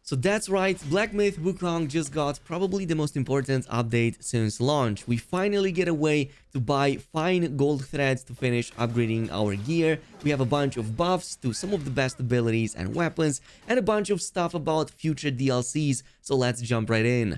So that's right, Black Myth Wukong just got probably the most important update since launch. We finally get a way to buy fine gold threads to finish upgrading our gear. We have a bunch of buffs to some of the best abilities and weapons, and a bunch of stuff about future DLCs, so let's jump right in.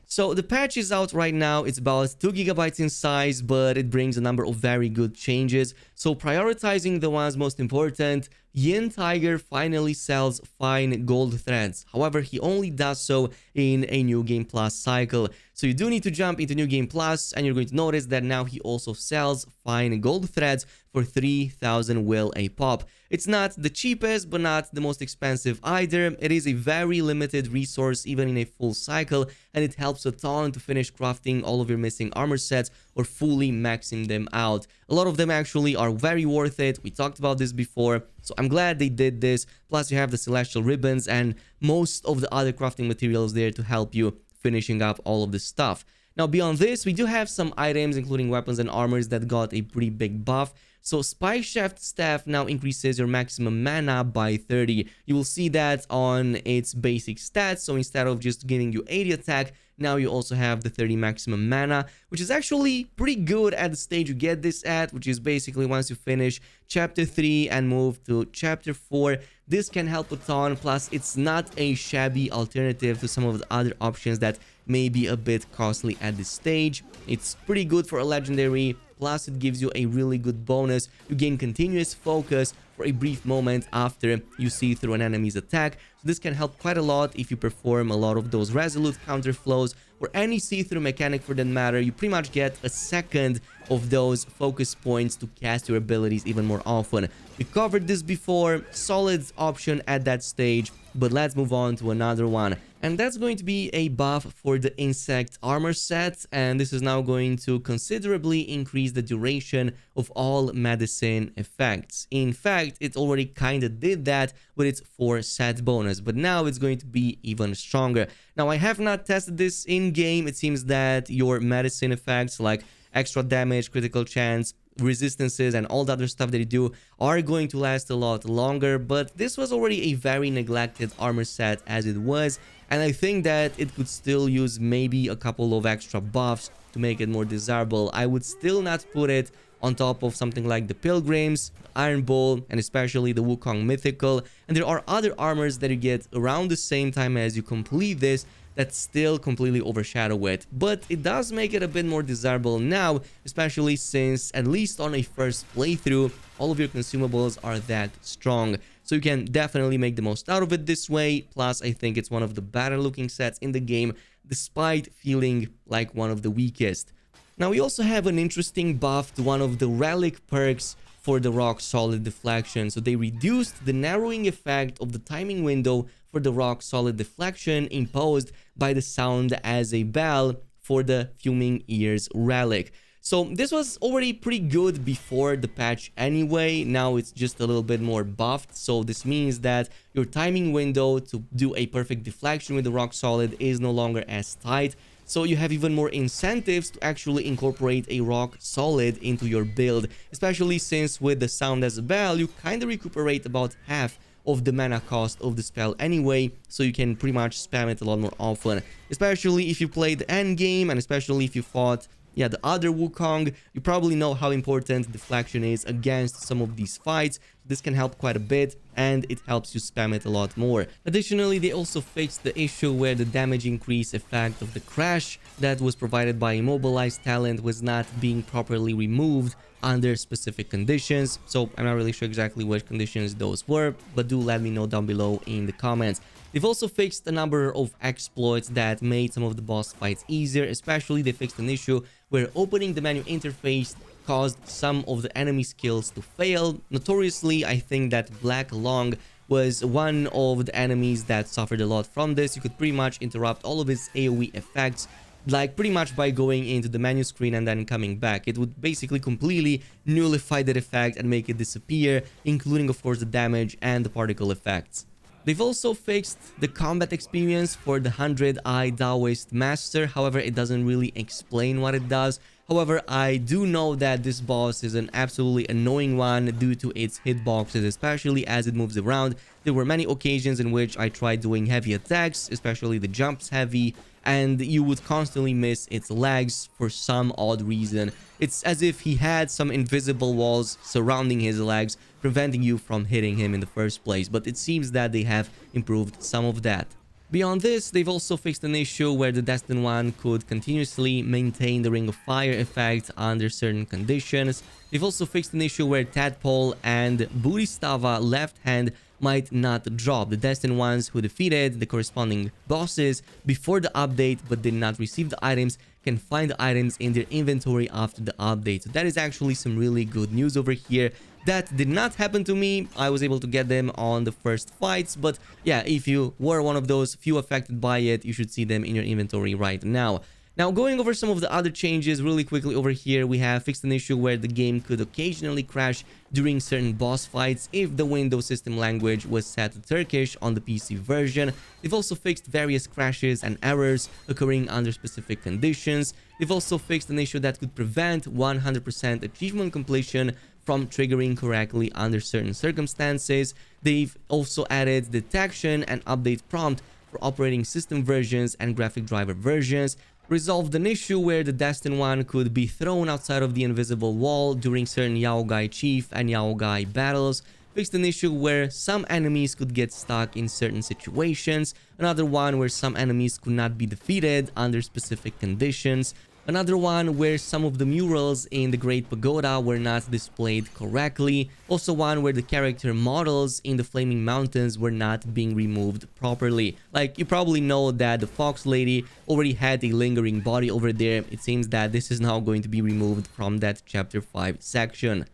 So the patch is out right now. It's about 2 gigabytes in size, but it brings a number of very good changes. So prioritizing the ones most important, Yin Tiger finally sells fine gold threads. However, he only does so in a New Game Plus cycle. So you do need to jump into New Game Plus, and you're going to notice that now he also sells fine gold threads for 3,000 will a pop. It's not the cheapest, but not the most expensive either. It is a very limited resource, even in a full cycle, and it helps a ton to finish crafting all of your missing armor sets or fully maxing them out. A lot of them actually are very worth it. We talked about this before, so I'm glad they did this. Plus, you have the celestial ribbons and most of the other crafting materials there to help you finishing up all of this stuff. Now, beyond this, we do have some items, including weapons and armors, that got a pretty big buff. So Spy Shaft Staff now increases your maximum mana by 30. You will see that on its basic stats. So instead of just giving you 80 attack, now you also have the 30 maximum mana, which is actually pretty good at the stage you get this at, which is basically once you finish chapter 3 and move to chapter 4. This can help a ton, plus it's not a shabby alternative to some of the other options that may be a bit costly at this stage. It's pretty good for a legendary, plus it gives you a really good bonus. You gain continuous focus for a brief moment after you see through an enemy's attack. So this can help quite a lot if you perform a lot of those resolute counter flows or any see-through mechanic for that matter. You pretty much get a second of those focus points to cast your abilities even more often. We covered this before, solid option at that stage, but let's move on to another one. And that's going to be a buff for the insect armor set, and this is now going to considerably increase the duration of all medicine effects. In fact, it already kinda did that with its 4 set bonus, but now it's going to be even stronger. Now, I have not tested this in-game. It seems that your medicine effects like extra damage, critical chance, resistances, and all the other stuff that you do are going to last a lot longer, but this was already a very neglected armor set as it was, and I think that it could still use maybe a couple of extra buffs to make it more desirable. I would still not put it on top of something like the Pilgrims, Iron Bowl, and especially the Wukong Mythical. And there are other armors that you get around the same time as you complete this that still completely overshadow it. But it does make it a bit more desirable now, especially since, at least on a first playthrough, all of your consumables are that strong. So you can definitely make the most out of it this way. Plus, I think it's one of the better looking sets in the game, despite feeling like one of the weakest. Now, we also have an interesting buff to one of the relic perks for the rock solid deflection. So they reduced the narrowing effect of the timing window for the rock solid deflection imposed by the sound as a bell for the fuming ears relic. So this was already pretty good before the patch anyway. Now it's just a little bit more buffed. So this means that your timing window to do a perfect deflection with the rock solid is no longer as tight. So you have even more incentives to actually incorporate a rock solid into your build, especially since with the sound as a bell, you kind of recuperate about half of the mana cost of the spell anyway, so you can pretty much spam it a lot more often, especially if you play the end game, and especially if you fought the other Wukong. You probably know how important deflection is against some of these fights. This can help quite a bit, and it helps you spam it a lot more. Additionally, they also fixed the issue where the damage increase effect of the crash that was provided by immobilized talent was not being properly removed under specific conditions. So I'm not really sure exactly which conditions those were, but do let me know down below in the comments. They've also fixed a number of exploits that made some of the boss fights easier. Especially they fixed an issue where opening the menu interface caused some of the enemy skills to fail. Notoriously, I think that Black Long was one of the enemies that suffered a lot from this. You could pretty much interrupt all of his AoE effects, like pretty much by going into the menu screen and then coming back. It would basically completely nullify that effect and make it disappear, including of course the damage and the particle effects. They've also fixed the combat experience for the 100-Eye Taoist Master. However, it doesn't really explain what it does. However, I do know that this boss is an absolutely annoying one due to its hitboxes, especially as it moves around. There were many occasions in which I tried doing heavy attacks, especially the jumps heavy, and you would constantly miss its legs for some odd reason. It's as if he had some invisible walls surrounding his legs, preventing you from hitting him in the first place, but it seems that they have improved some of that. Beyond this, they've also fixed an issue where the Destined One could continuously maintain the Ring of Fire effect under certain conditions. They've also fixed an issue where Tadpole and Buristava left hand might not drop. The Destined Ones who defeated the corresponding bosses before the update but did not receive the items can find the items in their inventory after the update. So that is actually some really good news over here. That did not happen to me. I was able to get them on the first fights, but yeah, if you were one of those few affected by it, you should see them in your inventory right now. Now, going over some of the other changes really quickly over here, we have fixed an issue where the game could occasionally crash during certain boss fights if the Windows system language was set to Turkish on the PC version. They've also fixed various crashes and errors occurring under specific conditions. They've also fixed an issue that could prevent 100% achievement completion from triggering correctly under certain circumstances. They've also added detection and update prompt for operating system versions and graphic driver versions, resolved an issue where the Destined One could be thrown outside of the invisible wall during certain Yaogai Chief and Yaogai battles, fixed an issue where some enemies could get stuck in certain situations, another one where some enemies could not be defeated under specific conditions, another one where some of the murals in the Great Pagoda were not displayed correctly. Also one where the character models in the Flaming Mountains were not being removed properly. Like, you probably know that the Fox Lady already had a lingering body over there. It seems that this is now going to be removed from that Chapter 5 section.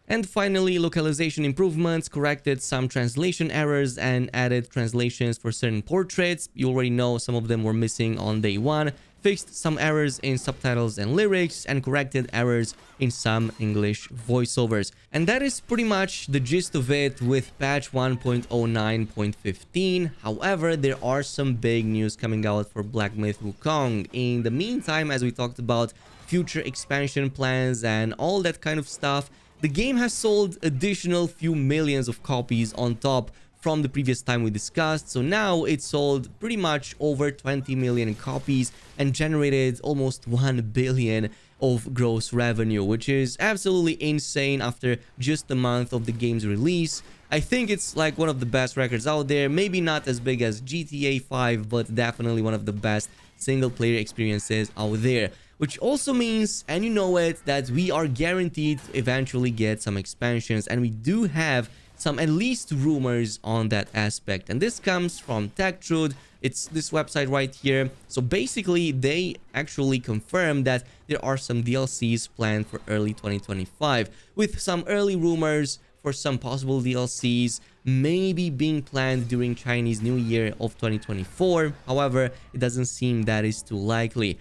And finally, localization improvements corrected some translation errors and added translations for certain portraits. You already know some of them were missing on day one. Fixed some errors in subtitles and lyrics, and corrected errors in some English voiceovers. And that is pretty much the gist of it with patch 1.09.15. However, there are some big news coming out for Black Myth Wukong. In the meantime, as we talked about future expansion plans and all that kind of stuff, the game has sold additional few millions of copies on top from the previous time we discussed. So now it sold pretty much over 20 million copies and generated almost 1 billion of gross revenue, which is absolutely insane after just a month of the game's release. I think it's like one of the best records out there, maybe not as big as GTA 5, but definitely one of the best single player experiences out there. Which also means, and you know it, that we are guaranteed to eventually get some expansions, and we do have some at least rumors on that aspect. And this comes from TechTruth. It's this website right here. So basically, they actually confirmed that there are some DLCs planned for early 2025, with some early rumors for some possible DLCs maybe being planned during Chinese New Year of 2024. However, it doesn't seem that is too likely.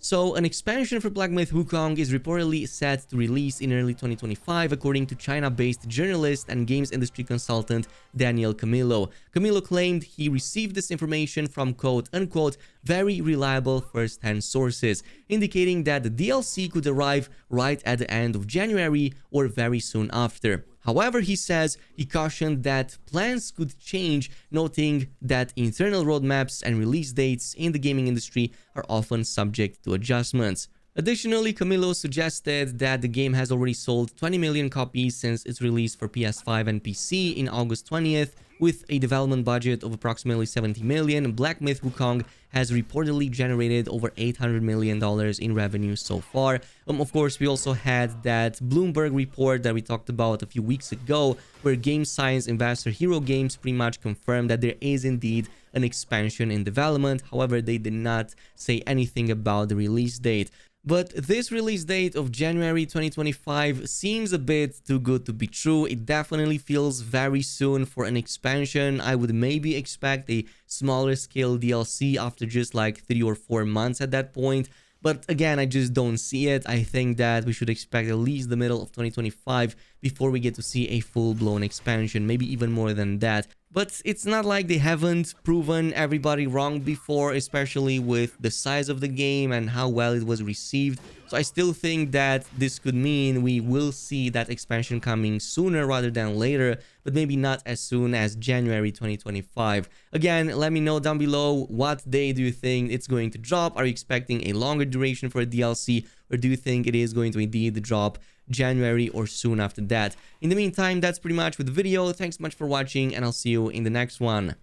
So, an expansion for Black Myth Wukong is reportedly set to release in early 2025, according to China-based journalist and games industry consultant Daniel Camillo. Camillo claimed he received this information from quote-unquote very reliable first-hand sources, indicating that the DLC could arrive right at the end of January or very soon after. However, he says he cautioned that plans could change, noting that internal roadmaps and release dates in the gaming industry are often subject to adjustments. Additionally, Camillo suggested that the game has already sold 20 million copies since its release for PS5 and PC in August 20th, with a development budget of approximately 70 million. Black Myth Wukong has reportedly generated over $800 million in revenue so far. Of course, we also had that Bloomberg report that we talked about a few weeks ago, where game science investor Hero Games pretty much confirmed that there is indeed an expansion in development. However, they did not say anything about the release date. But this release date of January 2025 seems a bit too good to be true. It definitely feels very soon for an expansion. I would maybe expect a smaller scale DLC after just like 3 or 4 months at that point. But again, I just don't see it. I think that we should expect at least the middle of 2025 before we get to see a full-blown expansion, maybe even more than that. But it's not like they haven't proven everybody wrong before, especially with the size of the game and how well it was received. So I still think that this could mean we will see that expansion coming sooner rather than later, but maybe not as soon as January 2025. Again, let me know down below, what day do you think it's going to drop? Are you expecting a longer duration for a DLC, or do you think it is going to indeed drop January or soon after that? In the meantime, that's pretty much with the video. Thanks so much for watching, and I'll see you in the next one.